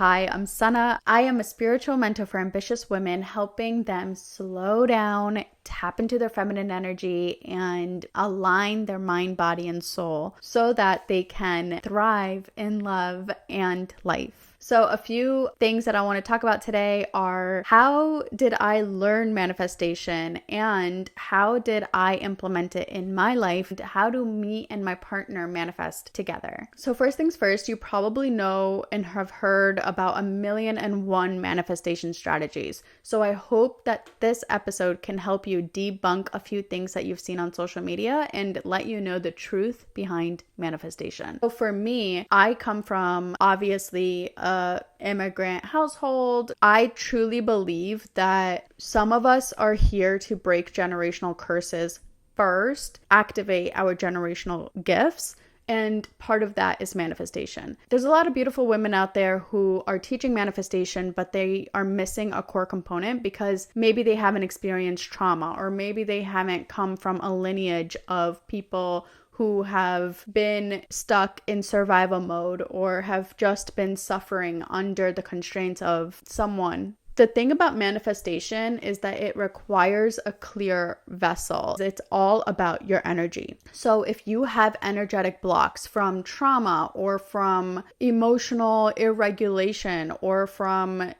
Hi, I'm Sana. I am a spiritual mentor for ambitious women, helping them slow down, tap into their feminine energy, and align their mind, body, and soul so that they can thrive in love and life. So a few things that I want to talk about today are how did I learn manifestation and how did I implement it in my life? How do me and my partner manifest together? So first things first, you probably know and have heard about 1,000,001 manifestation strategies. So I hope that this episode can help you debunk a few things that you've seen on social media and let you know the truth behind manifestation. So for me, I come from obviously a immigrant household. I truly believe that some of us are here to break generational curses first, activate our generational gifts. And part of that is manifestation. There's a lot of beautiful women out there who are teaching manifestation, but they are missing a core component because maybe they haven't experienced trauma, or maybe they haven't come from a lineage of people who have been stuck in survival mode or have just been suffering under the constraints of someone. The thing about manifestation is that it requires a clear vessel. It's all about your energy. So if you have energetic blocks from trauma or from emotional irregulation or from,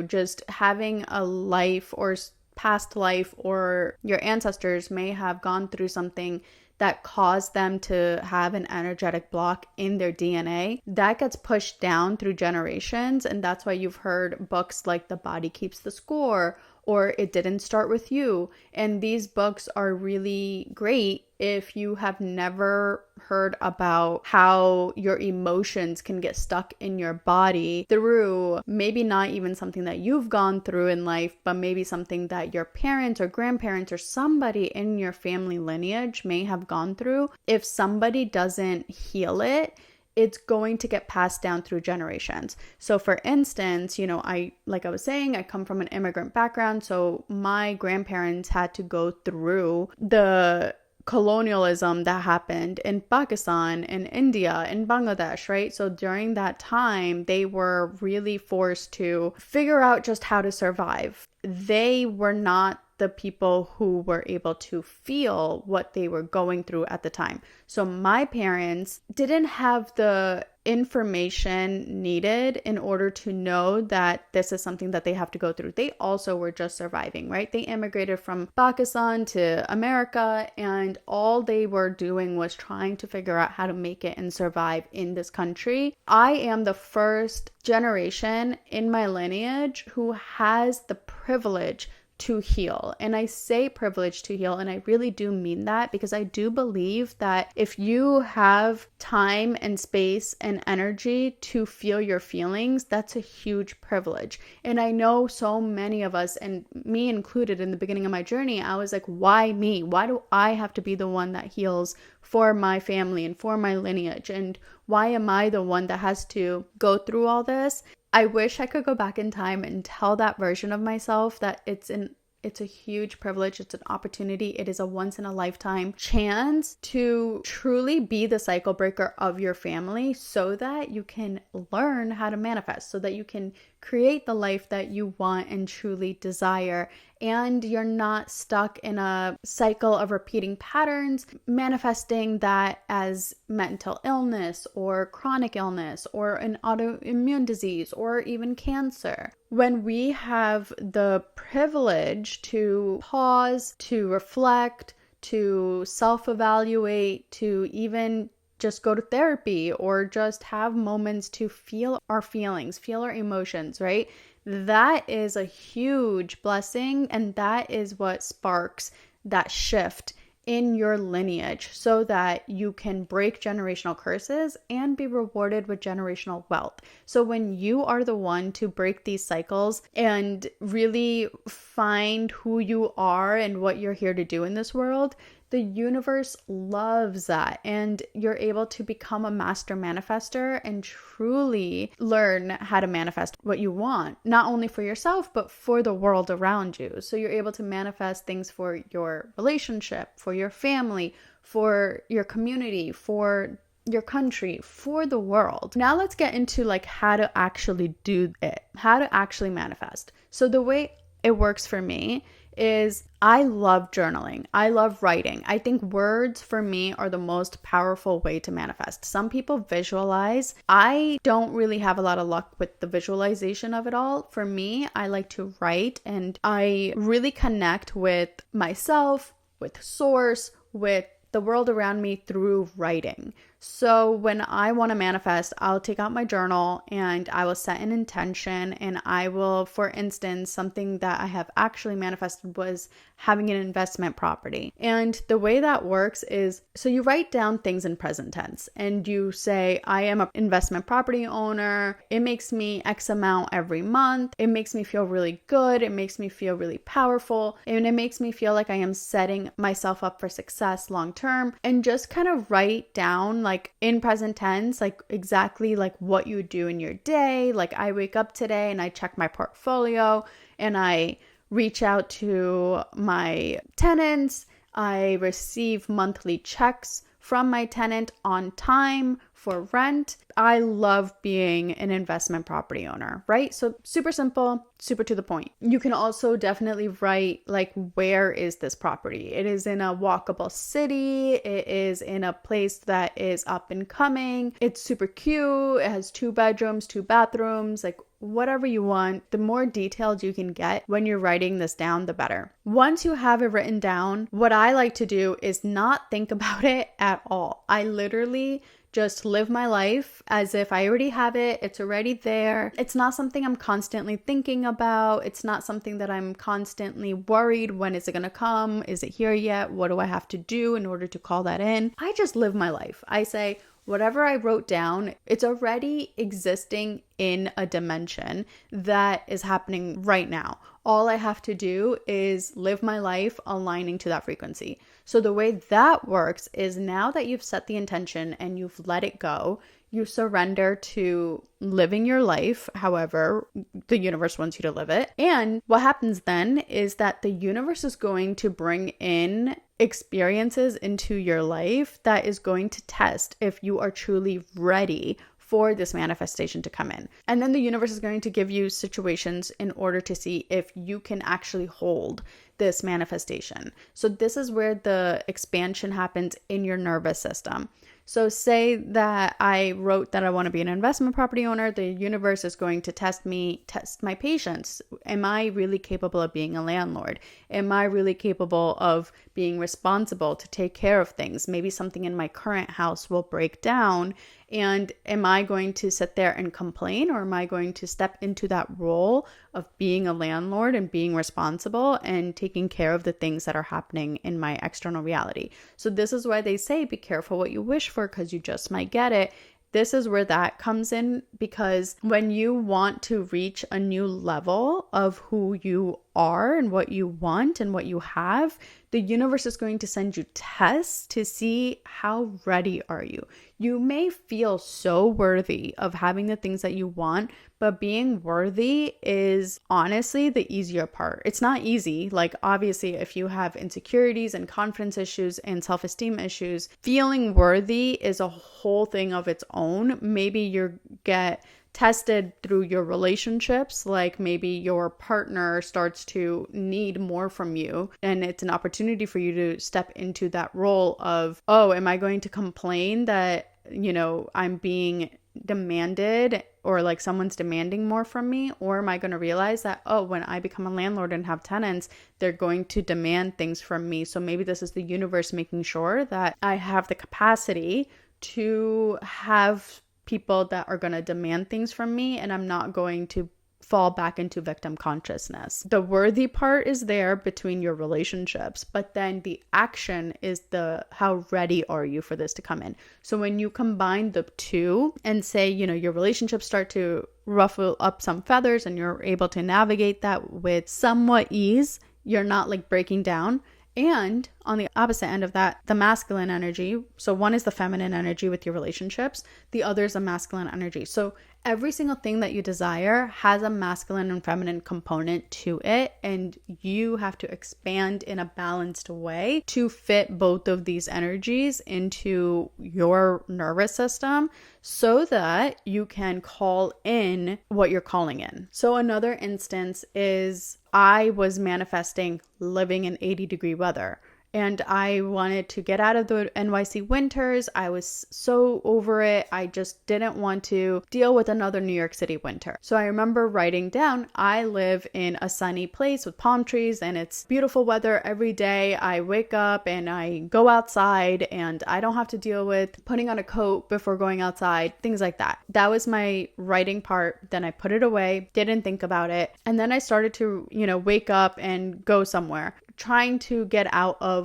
just having a life or past life, or your ancestors may have gone through something that caused them to have an energetic block in their DNA, that gets pushed down through generations. And that's why you've heard books like The Body Keeps the Score or It Didn't Start With You. And these books are really great if you have never heard about how your emotions can get stuck in your body through maybe not even something that you've gone through in life, but maybe something that your parents or grandparents or somebody in your family lineage may have gone through. If somebody doesn't heal it, it's going to get passed down through generations. So for instance, like I was saying, I come from an immigrant background. So my grandparents had to go through the colonialism that happened in Pakistan, in India, in Bangladesh, right? So during that time, they were really forced to figure out just how to survive. They were not the people who were able to feel what they were going through at the time. So my parents didn't have the information needed in order to know that this is something that they have to go through. They also were just surviving, right? They immigrated from Pakistan to America, and all they were doing was trying to figure out how to make it and survive in this country. I am the first generation in my lineage who has the privilege to heal. And I say privilege to heal, and I really do mean that, because I do believe that if you have time and space and energy to feel your feelings, that's a huge privilege. And I know so many of us, and me included in the beginning of my journey, I was like, why me? Why do I have to be the one that heals for my family and for my lineage? And why am I the one that has to go through all this? I wish I could go back in time and tell that version of myself that it's a huge privilege. It's an opportunity. It is a once in a lifetime chance to truly be the cycle breaker of your family so that you can learn how to manifest, so that you can create the life that you want and truly desire. And you're not stuck in a cycle of repeating patterns, manifesting that as mental illness or chronic illness or an autoimmune disease or even cancer. When we have the privilege to pause, to reflect, to self-evaluate, to even just go to therapy or just have moments to feel our feelings, feel our emotions, right? That is a huge blessing, and that is what sparks that shift in your lineage so that you can break generational curses and be rewarded with generational wealth. So when you are the one to break these cycles and really find who you are and what you're here to do in this world, the universe loves that, and you're able to become a master manifestor and truly learn how to manifest what you want, not only for yourself, but for the world around you. So you're able to manifest things for your relationship, for your family, for your community, for your country, for the world. Now let's get into like how to actually do it, how to actually manifest. So the way it works for me is I love journaling. I love writing. I think words for me are the most powerful way to manifest. Some people visualize. I don't really have a lot of luck with the visualization of it all. For me, I like to write, and I really connect with myself, with source, with the world around me through writing. So when I want to manifest, I'll take out my journal and I will set an intention, and I will, for instance, something that I have actually manifested was having an investment property. And the way that works is, so you write down things in present tense and you say, I am an investment property owner. It makes me X amount every month. It makes me feel really good. It makes me feel really powerful. And it makes me feel like I am setting myself up for success long term. And just kind of write down like in present tense, like exactly like what you do in your day. Like I wake up today and I check my portfolio and I reach out to my tenants. I receive monthly checks from my tenant on time for rent. I love being an investment property owner, right? So super simple, super to the point. You can also definitely write like, where is this property? It is in a walkable city. It is in a place that is up and coming. It's super cute. It has 2 bedrooms, 2 bathrooms, like whatever you want. The more detailed you can get when you're writing this down, the better. Once you have it written down, what I like to do is not think about it at all. I literally just live my life as if I already have it. It's already there. It's not something I'm constantly thinking about. It's not something that I'm constantly worried, when is it going to come? Is it here yet? What do I have to do in order to call that in? I just live my life. I say, whatever I wrote down, it's already existing in a dimension that is happening right now. All I have to do is live my life aligning to that frequency. So the way that works is, now that you've set the intention and you've let it go, you surrender to living your life however the universe wants you to live it. And what happens then is that the universe is going to bring in experiences into your life that is going to test if you are truly ready for this manifestation to come in. And then the universe is going to give you situations in order to see if you can actually hold this manifestation. So this is where the expansion happens in your nervous system. So say that I wrote that I want to be an investment property owner. The universe is going to test my patience. Am I really capable of being a landlord? Am I really capable of being responsible to take care of things? Maybe something in my current house will break down. And am I going to sit there and complain, or am I going to step into that role of being a landlord and being responsible and taking care of the things that are happening in my external reality? So this is why they say, be careful what you wish for, because you just might get it. This is where that comes in, because when you want to reach a new level of who you are and what you want and what you have, the universe is going to send you tests to see how ready are you. You may feel so worthy of having the things that you want, but being worthy is honestly the easier part. It's not easy. Like obviously, if you have insecurities and confidence issues and self-esteem issues, feeling worthy is a whole thing of its own. Maybe you get tested through your relationships, like maybe your partner starts to need more from you, and it's an opportunity for you to step into that role of, oh, am I going to complain that, I'm being demanded, or like someone's demanding more from me? Or am I going to realize that, oh, when I become a landlord and have tenants, they're going to demand things from me. So maybe this is the universe making sure that I have the capacity to have people that are going to demand things from me, and I'm not going to fall back into victim consciousness. The worthy part is there between your relationships, but then the action is the how ready are you for this to come in. So when you combine the two and say, your relationships start to ruffle up some feathers and you're able to navigate that with somewhat ease, you're not like breaking down. And on the opposite end of that, the masculine energy. So one is the feminine energy with your relationships. The other is a masculine energy. So every single thing that you desire has a masculine and feminine component to it, and you have to expand in a balanced way to fit both of these energies into your nervous system so that you can call in what you're calling in. So another instance is I was manifesting living in 80-degree weather. And I wanted to get out of the NYC winters. I was so over it. I just didn't want to deal with another New York City winter. So I remember writing down, I live in a sunny place with palm trees and it's beautiful weather every day. I wake up and I go outside and I don't have to deal with putting on a coat before going outside, things like that. That was my writing part. Then I put it away, didn't think about it. And then I started to, wake up and go somewhere, trying to get out of,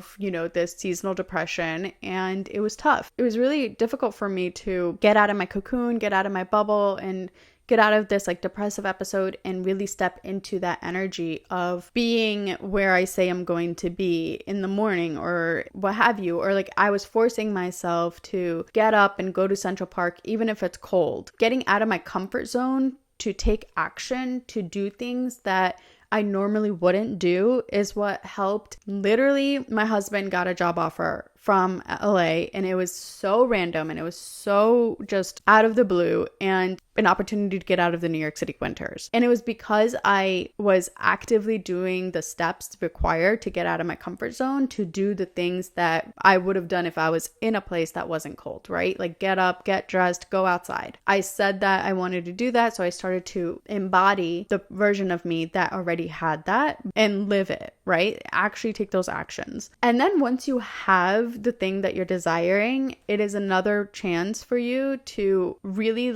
this seasonal depression. And it was tough. It was really difficult for me to get out of my cocoon, get out of my bubble, and get out of this depressive episode and really step into that energy of being where I say I'm going to be in the morning or what have you. Or I was forcing myself to get up and go to Central Park, even if it's cold. Getting out of my comfort zone to take action, to do things that I normally wouldn't do is what helped. Literally, my husband got a job offer from LA and it was so random and it was so just out of the blue and an opportunity to get out of the New York City winters. And it was because I was actively doing the steps required to get out of my comfort zone, to do the things that I would have done if I was in a place that wasn't cold, right? Get up, get dressed, go outside. I said that I wanted to do that. So I started to embody the version of me that already had that and live it, right? Actually take those actions. And then once you have the thing that you're desiring, it is another chance for you to really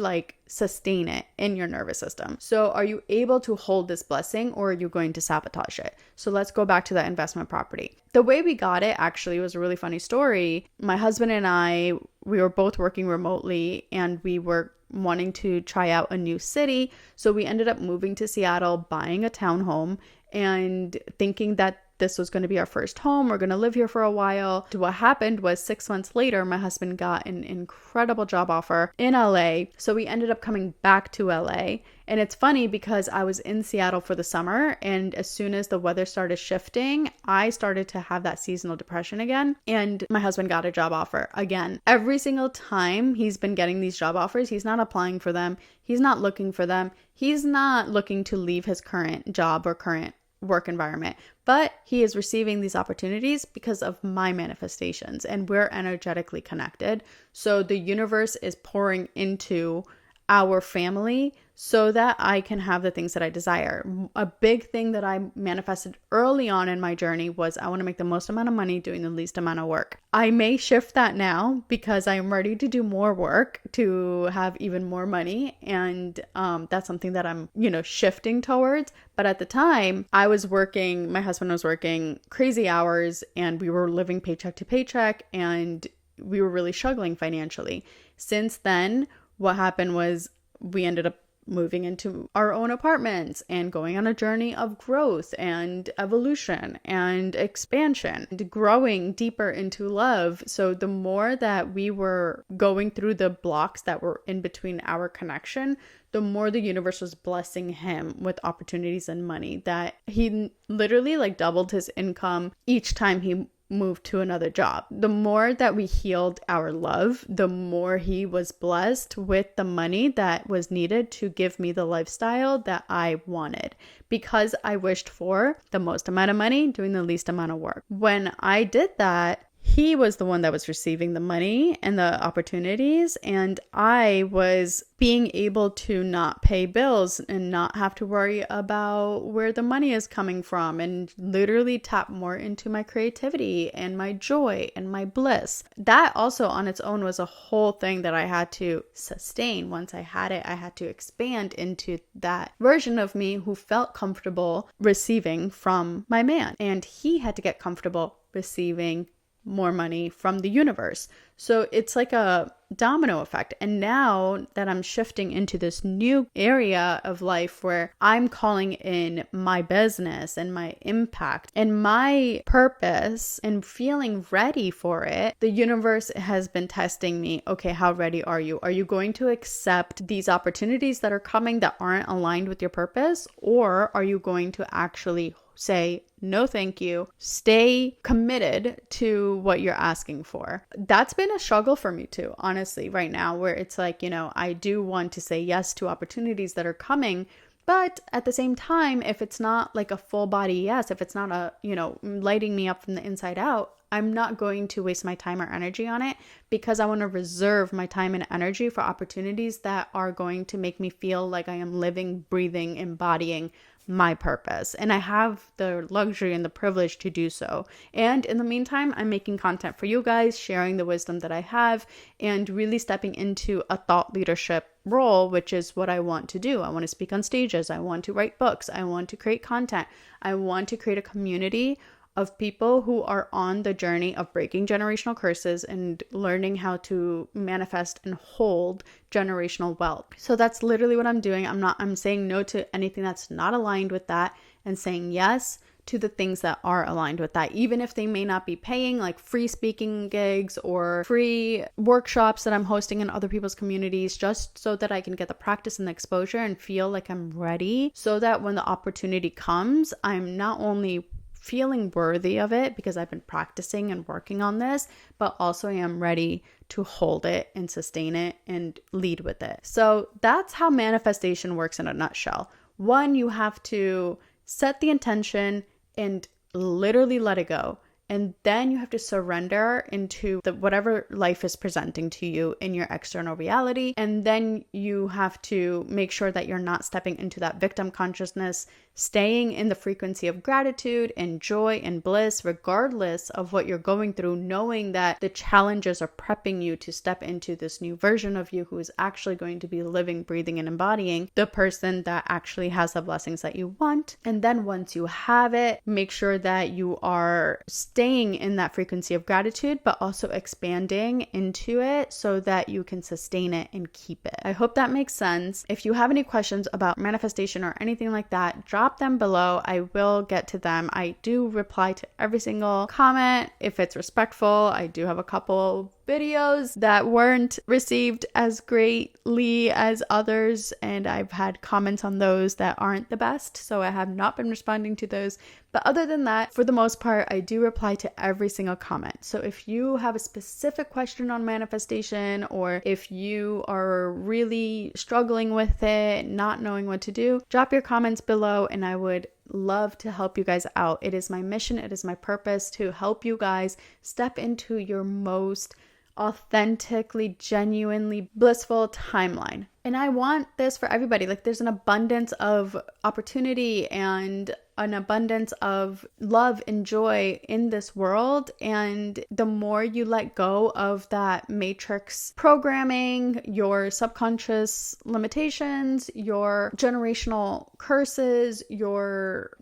sustain it in your nervous system. So are you able to hold this blessing or are you going to sabotage it? So let's go back to that investment property. The way we got it actually was a really funny story. My husband and I, we were both working remotely and we were wanting to try out a new city. So we ended up moving to Seattle, buying a townhome and thinking that this was going to be our first home. We're going to live here for a while. What happened was 6 months later, my husband got an incredible job offer in LA. So we ended up coming back to LA. And it's funny because I was in Seattle for the summer. And as soon as the weather started shifting, I started to have that seasonal depression again. And my husband got a job offer again. Every single time he's been getting these job offers, he's not applying for them. He's not looking for them. He's not looking to leave his current job or current work environment, but he is receiving these opportunities because of my manifestations and we're energetically connected. So the universe is pouring into our family so that I can have the things that I desire. A big thing that I manifested early on in my journey was I want to make the most amount of money doing the least amount of work. I may shift that now because I'm ready to do more work to have even more money. And that's something that I'm, shifting towards. But at the time I was working, my husband was working crazy hours and we were living paycheck to paycheck and we were really struggling financially. Since then, what happened was we ended up moving into our own apartments and going on a journey of growth and evolution and expansion and growing deeper into love. So the more that we were going through the blocks that were in between our connection, the more the universe was blessing him with opportunities and money that he literally doubled his income each time he moved to another job. The more that we healed our love, the more he was blessed with the money that was needed to give me the lifestyle that I wanted, because I wished for the most amount of money doing the least amount of work. When I did that, he was the one that was receiving the money and the opportunities, and I was being able to not pay bills and not have to worry about where the money is coming from and literally tap more into my creativity and my joy and my bliss. That also on its own was a whole thing that I had to sustain. Once I had it, I had to expand into that version of me who felt comfortable receiving from my man, and he had to get comfortable receiving more money from the universe. So it's like a domino effect. And now that I'm shifting into this new area of life where I'm calling in my business and my impact and my purpose and feeling ready for it, the universe has been testing me. Okay, how ready are you? Are you going to accept these opportunities that are coming that aren't aligned with your purpose? Or are you going to actually say, no, thank you, stay committed to what you're asking for? That's been a struggle for me too, honestly, right now, where it's like, I do want to say yes to opportunities that are coming. But at the same time, if it's not like a full body yes, if it's not lighting me up from the inside out, I'm not going to waste my time or energy on it, because I want to reserve my time and energy for opportunities that are going to make me feel like I am living, breathing, embodying my purpose. And I have the luxury and the privilege to do so. And in the meantime, I'm making content for you guys, sharing the wisdom that I have, and really stepping into a thought leadership role, which is what I want to do. I want to speak on stages. I want to write books. I want to create content. I want to create a community of people who are on the journey of breaking generational curses and learning how to manifest and hold generational wealth. So that's literally what I'm doing. I'm saying no to anything that's not aligned with that and saying yes to the things that are aligned with that, even if they may not be paying, like free speaking gigs or free workshops that I'm hosting in other people's communities, just so that I can get the practice and the exposure and feel like I'm ready, so that when the opportunity comes, I'm not only feeling worthy of it because I've been practicing and working on this, but also I am ready to hold it and sustain it and lead with it. So that's how manifestation works in a nutshell. One, you have to set the intention and literally let it go. And then you have to surrender into whatever life is presenting to you in your external reality. And then you have to make sure that you're not stepping into that victim consciousness, staying in the frequency of gratitude and joy and bliss, regardless of what you're going through, knowing that the challenges are prepping you to step into this new version of you who is actually going to be living, breathing, and embodying the person that actually has the blessings that you want. And then once you have it, make sure that you are staying in that frequency of gratitude, but also expanding into it so that you can sustain it and keep it. I hope that makes sense. If you have any questions about manifestation or anything like that, drop them below. I will get to them. I do reply to every single comment if it's respectful. I do have a couple videos that weren't received as greatly as others, and I've had comments on those that aren't the best, so I have not been responding to those. But other than that, for the most part, I do reply to every single comment. So if you have a specific question on manifestation, or if you are really struggling with it, not knowing what to do, drop your comments below and I would love to help you guys out. It is my mission, it is my purpose to help you guys step into your most authentically, genuinely blissful timeline. And I want this for everybody. Like, there's an abundance of opportunity and an abundance of love and joy in this world. And the more you let go of that matrix programming, your subconscious limitations, your generational curses,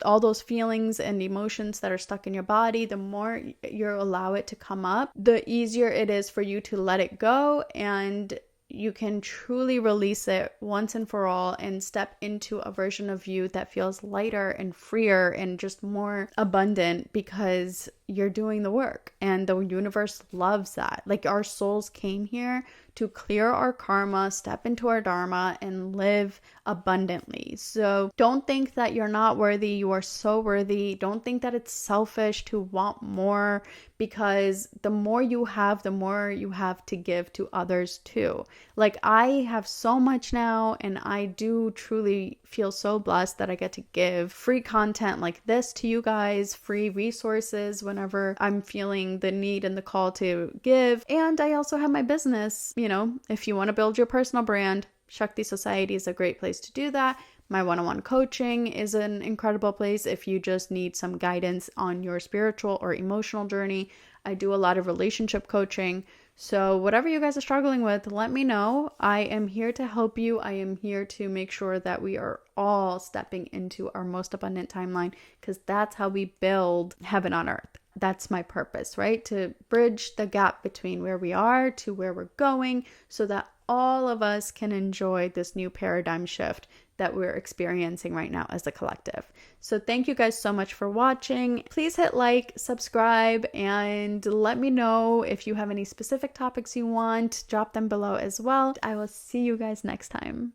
all those feelings and emotions that are stuck in your body, the more you allow it to come up, the easier it is for you to let it go, and you can truly release it once and for all and step into a version of you that feels lighter and freer and just more abundant, because you're doing the work and the universe loves that. Like, our souls came here to clear our karma, step into our dharma, and live abundantly. So don't think that you're not worthy. You are so worthy. Don't think that it's selfish to want more, because the more you have, the more you have to give to others too. Like, I have so much now, and I do truly feel so blessed that I get to give free content like this to you guys, free resources whenever I'm feeling the need and the call to give. And I also have my business. If you want to build your personal brand, Shakti Society is a great place to do that. My one-on-one coaching is an incredible place if you just need some guidance on your spiritual or emotional journey. I do a lot of relationship coaching. So whatever you guys are struggling with, let me know. I am here to help you. I am here to make sure that we are all stepping into our most abundant timeline, because that's how we build heaven on earth. that's my purpose, right? To bridge the gap between where we are to where we're going so that all of us can enjoy this new paradigm shift that we're experiencing right now as a collective. So thank you guys so much for watching. Please hit like, subscribe, and let me know if you have any specific topics you want. Drop them below as well. I will see you guys next time.